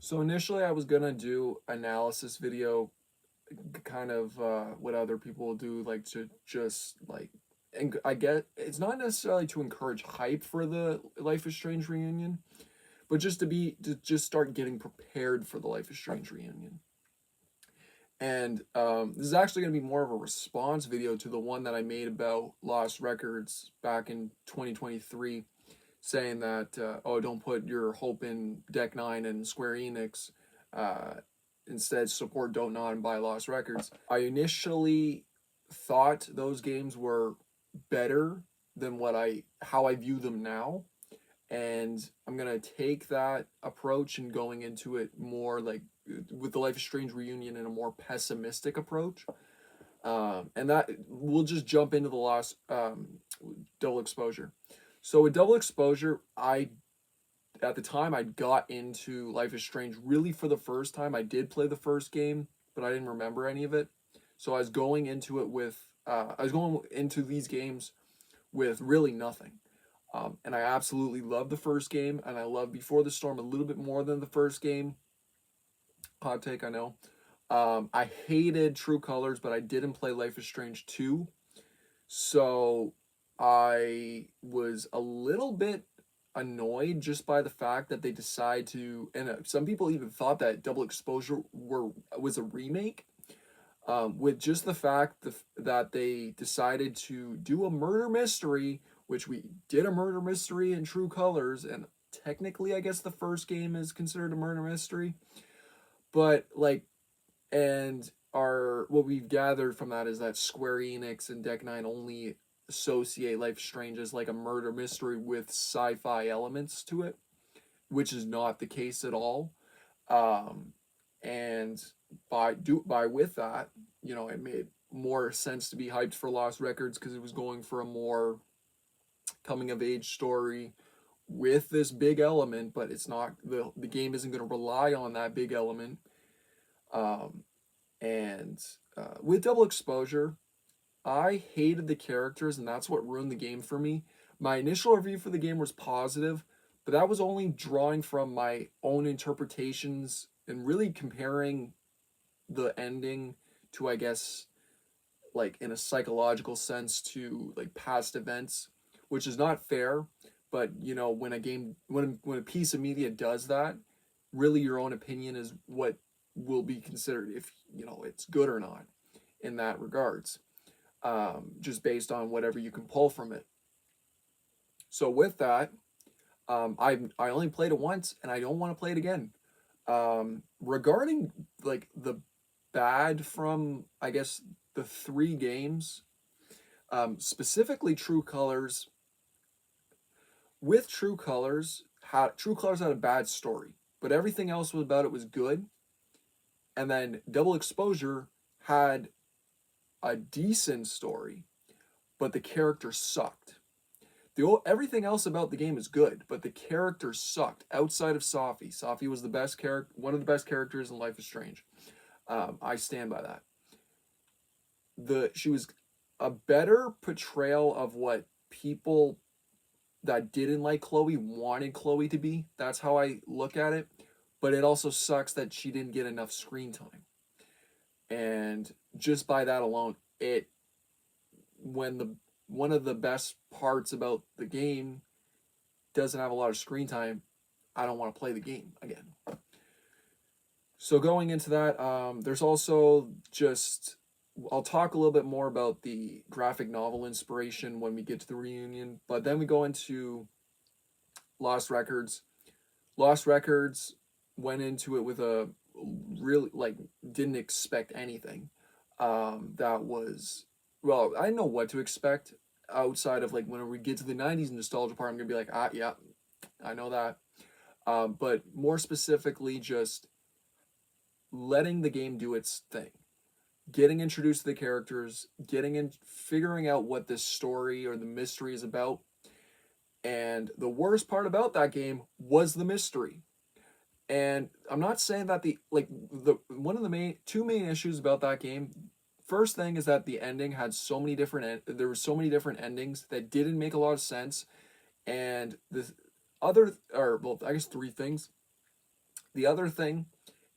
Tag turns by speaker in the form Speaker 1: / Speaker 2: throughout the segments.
Speaker 1: So initially I was gonna do analysis video, kind of what other people do, like to just like, and I get it's not necessarily to encourage hype for the Life is Strange reunion, but just to just start getting prepared for the Life is Strange reunion. And this is actually going to be more of a response video to the one that I made about Lost Records back in 2023, saying that, oh, don't put your hope in Deck 9 and Square Enix. Uh, Instead, support Don't Nod and buy Lost Records. I initially thought those games were better than how I view them now, and I'm gonna take that approach and going into it more like with the Life is Strange reunion in a more pessimistic approach. And that we'll just jump into the last double exposure. So with double exposure, I at the time I got into Life is Strange really for the first time. I did play the first game, but I didn't remember any of it. So I was going into these games with really nothing. And I absolutely love the first game, and I love Before the Storm a little bit more than the first game. Hot take, I know. I hated True Colors, but I didn't play Life is Strange 2. So I was a little bit annoyed just by the fact that they decide to, and some people even thought that Double Exposure was a remake. With just the fact that they decided to do a murder mystery, which we did a murder mystery in True Colors, and technically, I guess the first game is considered a murder mystery. But like, and our what we've gathered from that is that Square Enix and Deck Nine only associate Life is Strange as like a murder mystery with sci-fi elements to it, which is not the case at all. Um, and by with that, it made more sense to be hyped for Lost Records because it was going for a more coming of age story with this big element, but it's not the game isn't going to rely on that big element. Um, and With Double Exposure, I hated the characters, and that's what ruined the game for me. My initial review for the game was positive, but that was only drawing from my own interpretations and really comparing the ending to, I guess, like in a psychological sense to like past events, which is not fair. But when a piece of media does that, really your own opinion is what will be considered if it's good or not in that regards, just based on whatever you can pull from it. So with that, I only played it once, and I don't want to play it again. Regarding like the bad from, I guess, the three games, specifically True Colors. With True Colors had a bad story, but everything else about it was good. And then Double Exposure had a decent story, but the character sucked. Everything else about the game is good, but the character sucked. Outside of Safi, Safi was the best character, one of the best characters in Life is Strange. I stand by that. She was a better portrayal of what people that didn't like Chloe wanted Chloe to be. That's how I look at it. But it also sucks that she didn't get enough screen time. And just by that alone, when the one of the best parts about the game doesn't have a lot of screen time, I don't want to play the game again. So going into that, there's also just I'll talk a little bit more about the graphic novel inspiration when we get to the reunion, but then we go into Lost Records. Lost Records went into it with a really like didn't expect anything. That was well, I didn't know what to expect outside of like when we get to the '90s nostalgia part. I'm gonna be like, yeah, I know that. But more specifically, just letting the game do its thing, getting introduced to the characters, figuring out what this story or the mystery is about. And the worst part about that game was the mystery. And I'm not saying that the one of the two main issues about that game. First thing is that the ending had there were so many different endings that didn't make a lot of sense. And the other, or well, I guess three things. the other thing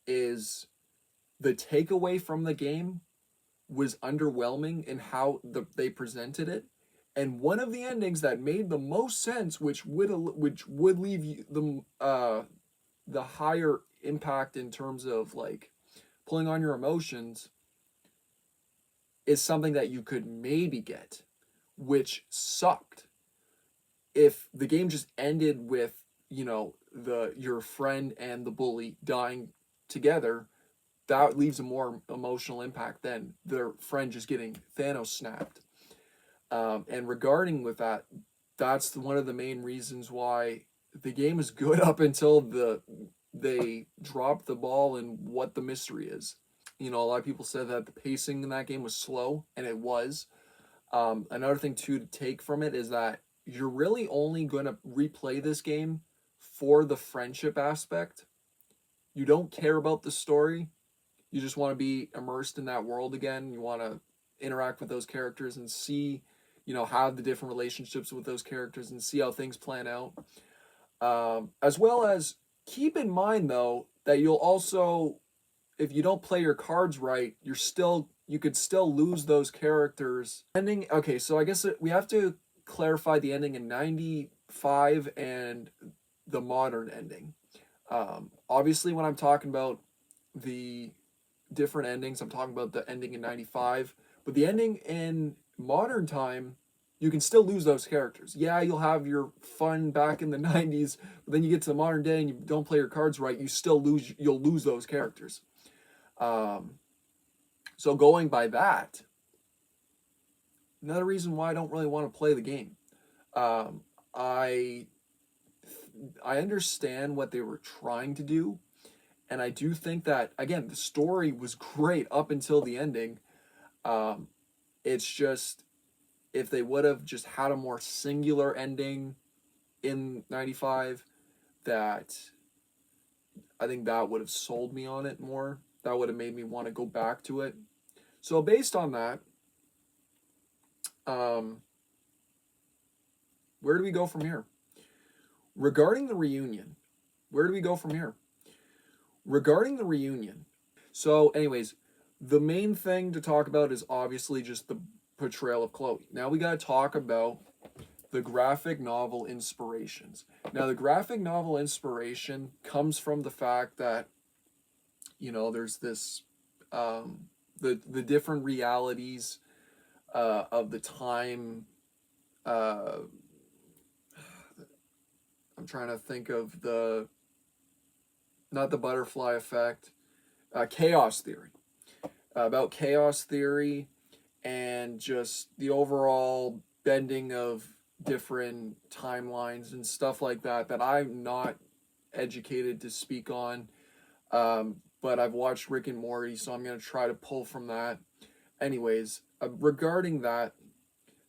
Speaker 1: is the takeaway from the game was underwhelming in how they presented it. And one of the endings that made the most sense, which would leave you the higher impact in terms of like pulling on your emotions, is something that you could maybe get, which sucked. If the game just ended with, you know, your friend and the bully dying together, that leaves a more emotional impact than their friend just getting Thanos snapped. And regarding with that, that's one of the main reasons why the game is good up until they drop the ball in what the mystery is. You know, a lot of people said that the pacing in that game was slow, and it was. Another thing too to take from it is that you're really only going to replay this game for the friendship aspect. You don't care about the story. You just want to be immersed in that world again. You want to interact with those characters and see, you know, have the different relationships with those characters and see how things plan out. As well as keep in mind though that you'll also, if you don't play your cards right, you could still lose those characters. Ending. Okay, so I guess we have to clarify the ending in 95 and the modern ending. Obviously, when I'm talking about the different endings, I'm talking about the ending in 95, but the ending in modern time, you can still lose those characters. Yeah, you'll have your fun back in the 90s, but then you get to the modern day and you don't play your cards right, you'll lose those characters. So going by that, another reason why I don't really want to play the game. I understand what they were trying to do, and I do think that, again, the story was great up until the ending. It's just, if they would have just had a more singular ending in 95, that I think that would have sold me on it more. That would have made me want to go back to it. So based on that, where do we go from here? Regarding the reunion, where do we go from here? Regarding the reunion, so anyways, the main thing to talk about is obviously just the portrayal of Chloe. Now we got to talk about the graphic novel inspirations. Now the graphic novel inspiration comes from the fact that, you know, there's this the different realities of the time. I'm trying to think of not the butterfly effect, chaos theory. About chaos theory and just the overall bending of different timelines and stuff like that I'm not educated to speak on. But I've watched Rick and Morty, so I'm going to try to pull from that. Anyways, regarding that,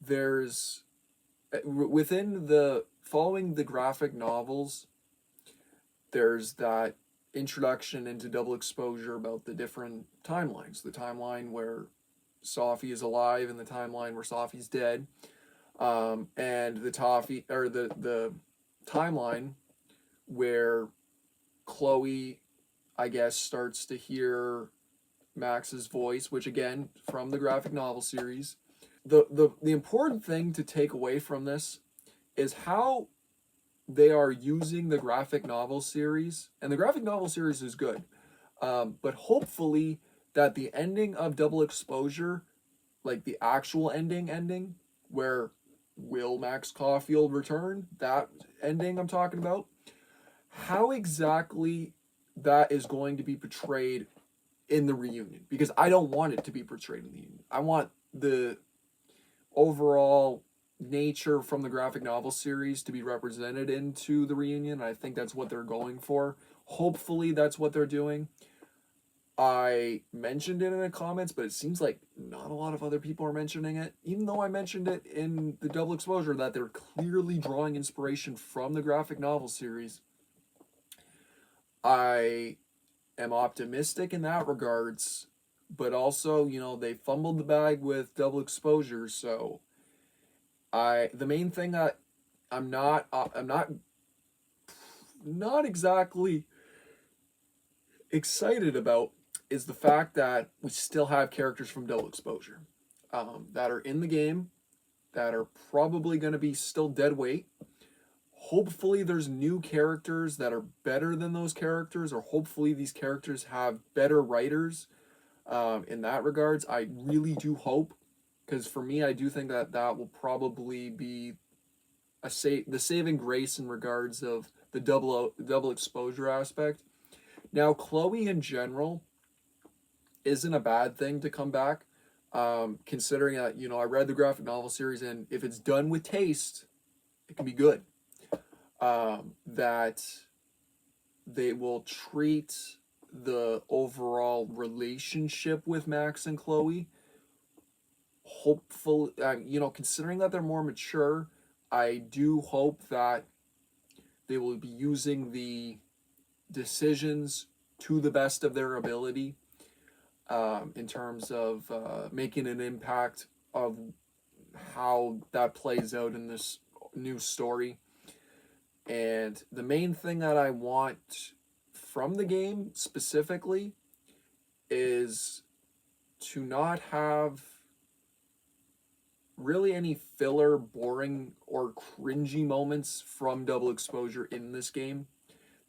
Speaker 1: there's within the following the graphic novels, there's that introduction into double exposure about the different timelines. The timeline where Sophie is alive and the timeline where Sophie's dead. And the timeline where Chloe, I guess, starts to hear Max's voice, which again, from the graphic novel series. The important thing to take away from this is how they are using the graphic novel series, and the graphic novel series is good. But hopefully that the ending of Double Exposure, like the actual ending, where will Max Caulfield return, that ending I'm talking about, how exactly that is going to be portrayed in the reunion. Because I don't want it to be portrayed in the reunion. I want the overall nature from the graphic novel series to be represented into the reunion. I think that's what they're going for. Hopefully that's what they're doing. I mentioned it in the comments, but it seems like not a lot of other people are mentioning it. Even though I mentioned it in the Double Exposure that they're clearly drawing inspiration from the graphic novel series. I am optimistic in that regards, but also, you know, they fumbled the bag with Double Exposure, so the main thing that I'm not exactly, excited about is the fact that we still have characters from Double Exposure that are in the game that are probably going to be still dead weight. Hopefully, there's new characters that are better than those characters, or hopefully, these characters have better writers in that regards. I really do hope, because for me, I do think that that will probably be the saving grace in regards of the double exposure aspect. Now, Chloe in general isn't a bad thing to come back, considering that I read the graphic novel series, and if it's done with taste, it can be good. That they will treat the overall relationship with Max and Chloe. Hopefully, considering that they're more mature, I do hope that they will be using the decisions to the best of their ability, in terms of making an impact of how that plays out in this new story. And the main thing that I want from the game specifically is to not have really any filler, boring, or cringy moments from Double Exposure in this game.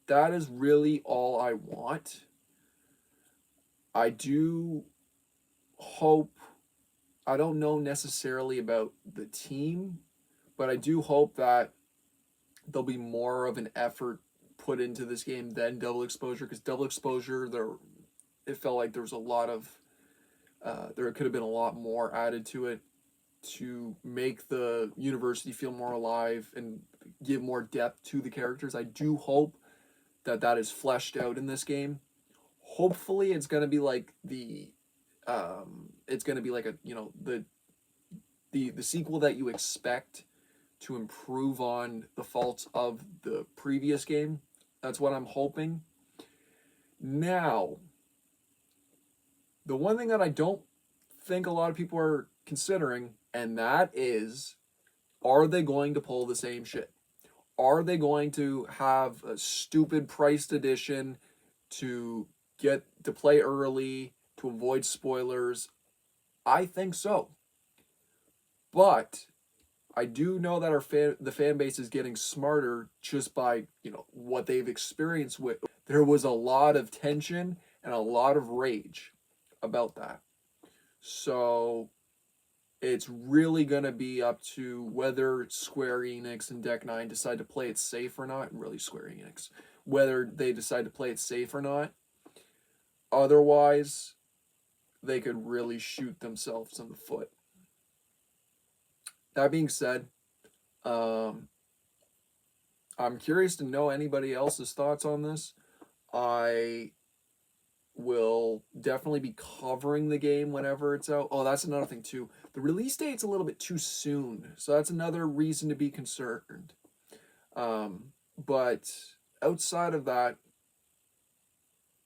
Speaker 1: That is really all I want. I do hope, I don't know necessarily about the team, but I do hope that there'll be more of an effort put into this game than Double Exposure, because Double Exposure, it felt like there was a lot of, there could have been a lot more added to it to make the university feel more alive and give more depth to the characters. I do hope that that is fleshed out in this game. Hopefully, it's gonna be like it's gonna be like the sequel that you expect to improve on the faults of the previous game. That's what I'm hoping. Now, the one thing that I don't think a lot of people are considering, and that is, are they going to pull the same shit? Are they going to have a stupid priced edition to get to play early, to avoid spoilers? I think so. But I do know that the fan base is getting smarter just by, what they've experienced with. There was a lot of tension and a lot of rage about that. So it's really going to be up to whether Square Enix and Deck 9 decide to play it safe or not, and really Square Enix, whether they decide to play it safe or not. Otherwise, they could really shoot themselves in the foot. That being said, I'm curious to know anybody else's thoughts on this. I will definitely be covering the game whenever it's out. Oh, that's another thing too. The release date's a little bit too soon, so that's another reason to be concerned. But outside of that,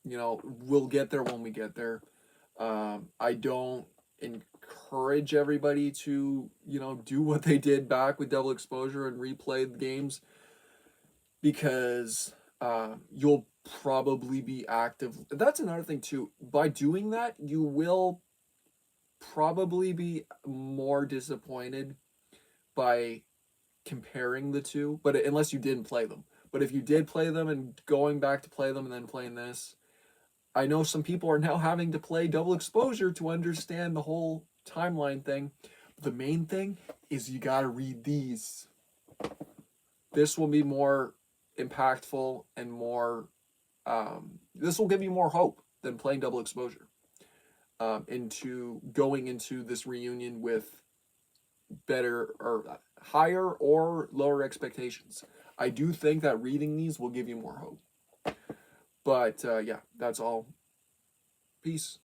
Speaker 1: we'll get there when we get there. I don't encourage everybody to, do what they did back with Double Exposure and replay the games, because you'll probably be active. That's another thing too. By doing that, you will probably be more disappointed by comparing the two, but unless you didn't play them. But if you did play them and going back to play them and then playing this, I know some people are now having to play Double Exposure to understand the whole timeline thing. The main thing is you gotta read these. This will be more impactful and more, this will give you more hope than playing Double Exposure, into going into this reunion with better or higher or lower expectations. I do think that reading these will give you more hope. But yeah, that's all. Peace.